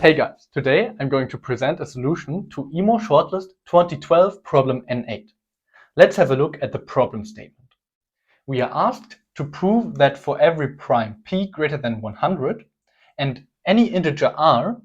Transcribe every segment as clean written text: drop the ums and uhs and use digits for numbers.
Hey guys, today I'm going to present a solution to IMO Shortlist 2012 problem N8. Let's have a look at the problem statement. We are asked to prove that for every prime p greater than 100 and any integer r,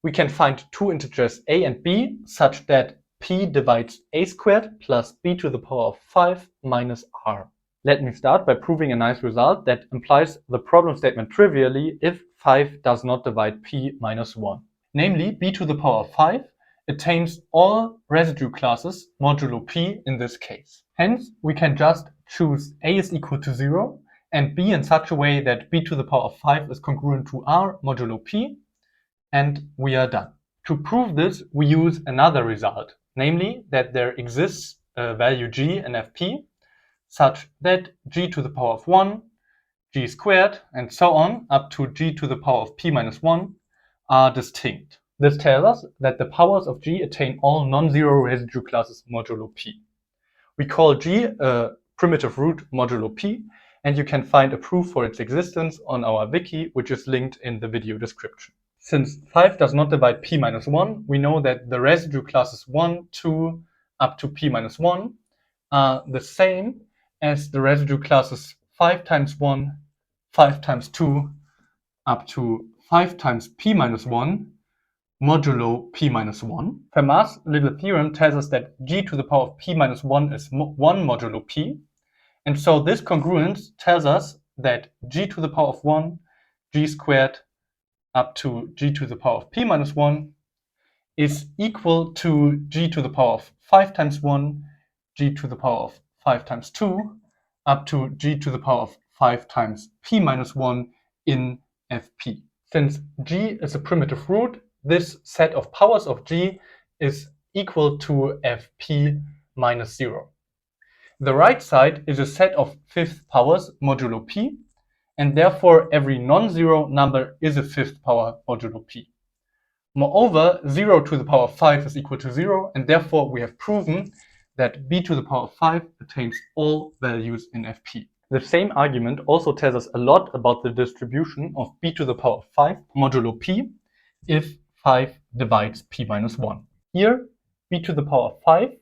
we can find two integers a and b such that p divides a squared plus b to the power of 5 minus r. Let me start by proving a nice result that implies the problem statement trivially if 5 does not divide p minus 1. Namely, b to the power of 5 attains all residue classes modulo p in this case. Hence, we can just choose a is equal to 0 and b in such a way that b to the power of 5 is congruent to r modulo p, and we are done. To prove this, we use another result, namely that there exists a value g in fp such that g to the power of 1, g squared, and so on up to g to the power of p minus 1 are distinct. This tells us that the powers of g attain all non-zero residue classes modulo p. We call g a primitive root modulo p, and you can find a proof for its existence on our wiki, which is linked in the video description. Since 5 does not divide p minus 1, we know that the residue classes 1, 2, up to p minus 1 are the same as the residue classes 5 times 1, 5 times 2, up to 5 times p minus 1 modulo p minus 1. Fermat's little theorem tells us that g to the power of p minus 1 is 1 modulo p, and so this congruence tells us that g to the power of 1, g squared, up to g to the power of p minus 1 is equal to g to the power of 5 times 1, g to the power of 5 times 2, up to g to the power of 5 times p minus 1 in fp. Since g is a primitive root, this set of powers of g is equal to fp minus 0. The right side is a set of fifth powers modulo p, and therefore every non-zero number is a fifth power modulo p. Moreover, 0 to the power of 5 is equal to 0, and therefore we have proven that b to the power of 5 attains all values in fp. The same argument also tells us a lot about the distribution of b to the power of 5 modulo p if 5 divides p minus 1. Here, b to the power of 5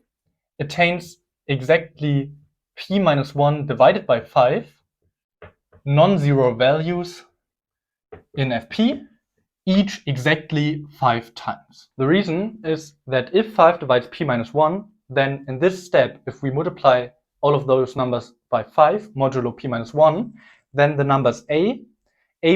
attains exactly p minus 1 divided by 5 non-zero values in fp, each exactly 5 times. The reason is that if 5 divides p minus 1, then in this step, if we multiply all of those numbers by 5 modulo p minus 1, then the numbers a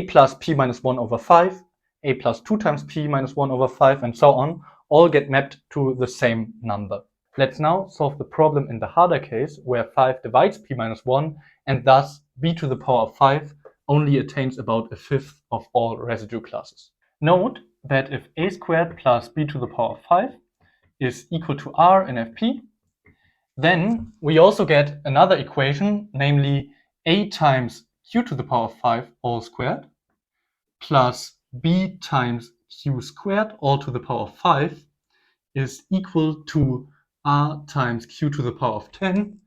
plus p minus 1 over 5, a plus 2 times p minus 1 over 5, and so on, all get mapped to the same number. Let's now solve the problem in the harder case, where 5 divides p minus 1, and thus b to the power of 5 only attains about a fifth of all residue classes. Note that if a squared plus b to the power of 5 is equal to r in fp, then we also get another equation, namely a times q to the power of 5 all squared plus b times q squared all to the power of 5 is equal to r times q to the power of 10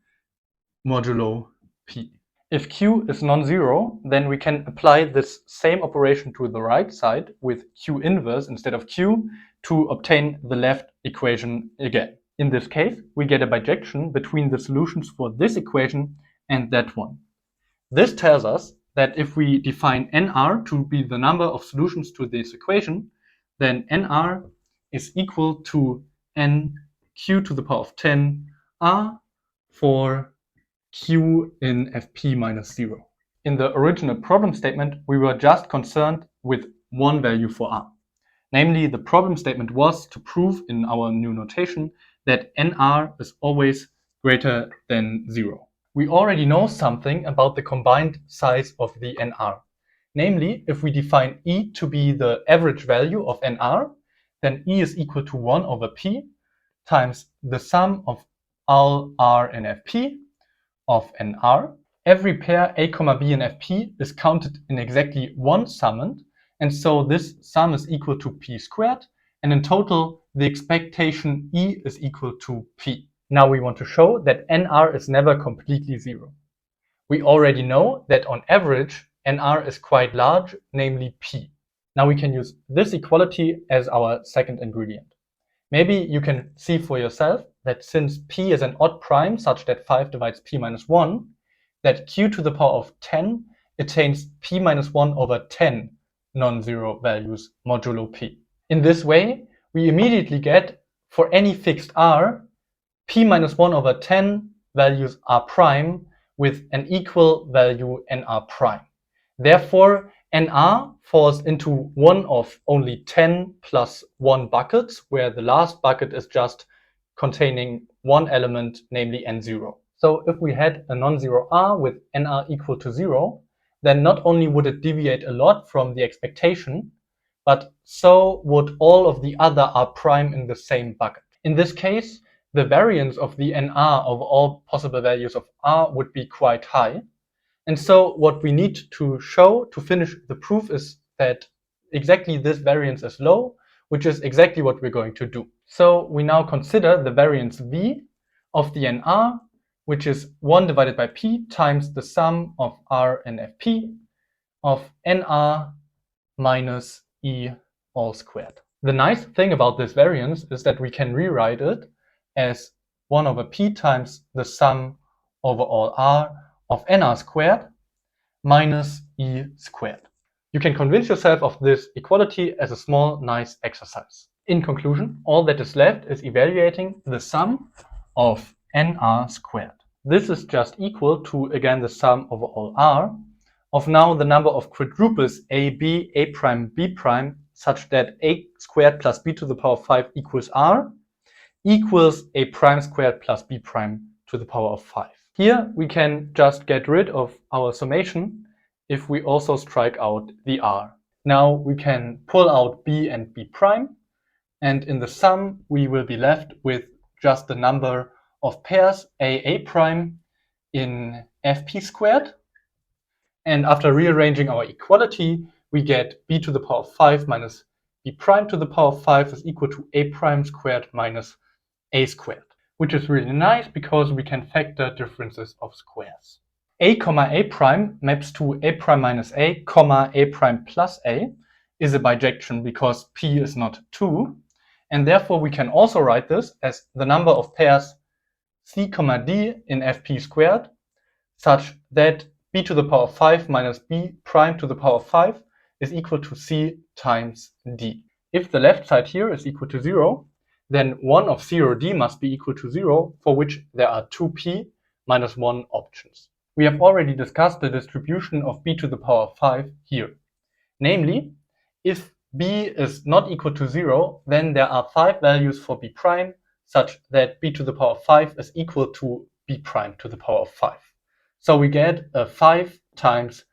modulo p. If q is non-zero, then we can apply this same operation to the right side with q inverse instead of q to obtain the left equation again. In this case, we get a bijection between the solutions for this equation and that one. This tells us that if we define nr to be the number of solutions to this equation, then nr is equal to nq to the power of 10 r for q in fp minus 0. In the original problem statement, we were just concerned with one value for r. Namely, the problem statement was to prove in our new notation that nr is always greater than 0. We already know something about the combined size of the nr. Namely, if we define e to be the average value of nr, then e is equal to 1 over p times the sum of all r in fp of nr. Every pair a, b in fp is counted in exactly one summand, and so this sum is equal to p squared, and in total the expectation e is equal to p. Now we want to show that nr is never completely 0. We already know that on average nr is quite large, namely p. Now we can use this equality as our second ingredient. Maybe you can see for yourself that since p is an odd prime such that 5 divides p minus 1, that q to the power of 10 attains p minus 1 over 10 non-zero values modulo p. In this way, we immediately get, for any fixed r, p minus 1 over 10 values r prime with an equal value nr prime. Therefore, nr falls into one of only 10 plus 1 buckets, where the last bucket is just containing one element, namely n0. So if we had a non-zero r with nr equal to 0, then not only would it deviate a lot from the expectation, but so would all of the other r prime in the same bucket. In this case, the variance of the nr over all possible values of r would be quite high. And so what we need to show to finish the proof is that exactly this variance is low, which is exactly what we're going to do. So we now consider the variance v of the nr, which is 1 divided by p times the sum of r and fp of nr minus e all squared. The nice thing about this variance is that we can rewrite it as 1 over p times the sum over all r of nr squared minus e squared. You can convince yourself of this equality as a small, nice exercise. In conclusion, all that is left is evaluating the sum of nr squared. This is just equal to, again, the sum over all r of now the number of quadruples a, b, a prime, b prime, such that a squared plus b to the power of 5 equals r, equals a prime squared plus b prime to the power of 5. Here we can just get rid of our summation if we also strike out the r. Now we can pull out b and b prime, and in the sum we will be left with just the number of pairs a prime in fp squared. And after rearranging our equality, we get b to the power of 5 minus b prime to the power of 5 is equal to a prime squared minus a squared, which is really nice because we can factor differences of squares. A comma a prime maps to a prime minus a comma a prime plus a is a bijection because p is not 2, and therefore we can also write this as the number of pairs c comma d in fp squared, such that b to the power of 5 minus b prime to the power of 5 is equal to c times d. If the left side here is equal to 0, then 1 of 0d must be equal to 0, for which there are 2p minus 1 options. We have already discussed the distribution of b to the power of 5 here. Namely, if b is not equal to 0, then there are 5 values for b prime, such that b to the power of 5 is equal to b prime to the power of 5. So we get a 5 times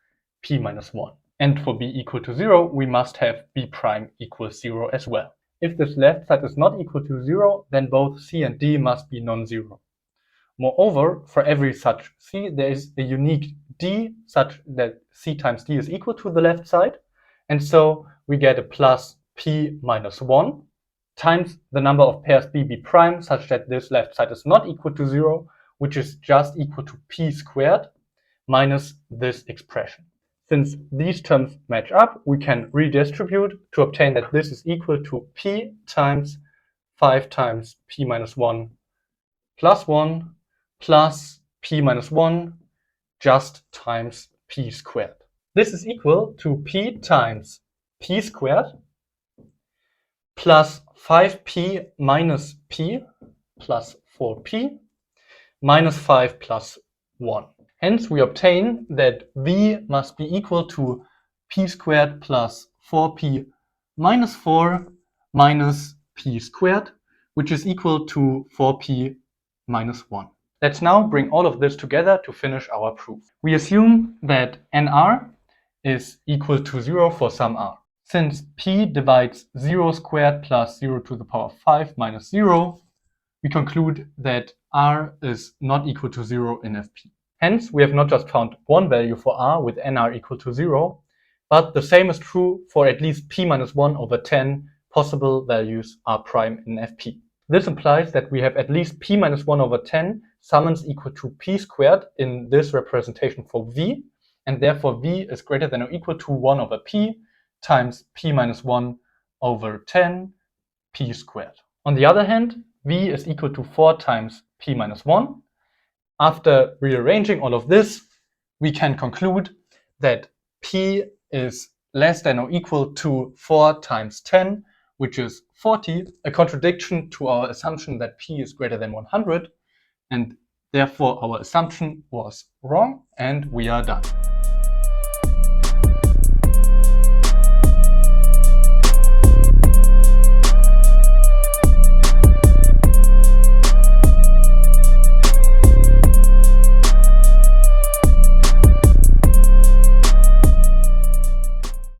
p minus 1. And for b equal to 0, we must have b prime equals 0 as well. If this left side is not equal to 0, then both c and d must be non-zero. Moreover, for every such c, there is a unique d such that c times d is equal to the left side. And so we get a plus p minus 1 times the number of pairs b prime such that this left side is not equal to 0, which is just equal to p squared minus this expression. Since these terms match up, we can redistribute to obtain that this is equal to p times 5 times p minus 1 plus 1 plus p minus 1 just times p squared. This is equal to p times p squared plus 5p minus p plus 4p minus 5 plus 1. Hence, we obtain that v must be equal to p squared plus 4p minus 4 minus p squared, which is equal to 4p minus 1. Let's now bring all of this together to finish our proof. We assume that nr is equal to 0 for some r. Since p divides 0 squared plus 0 to the power of 5 minus 0, we conclude that r is not equal to 0 in fp. Hence, we have not just found one value for r with nr equal to 0, but the same is true for at least p minus 1 over 10 possible values r prime in fp. This implies that we have at least p minus 1 over 10 summands equal to p squared in this representation for v, and therefore v is greater than or equal to 1 over p times p minus 1 over 10 p squared. On the other hand, v is equal to 4 times p minus 1. After rearranging all of this, we can conclude that p is less than or equal to 4 times 10, which is 40, a contradiction to our assumption that p is greater than 100, and therefore our assumption was wrong, and we are done.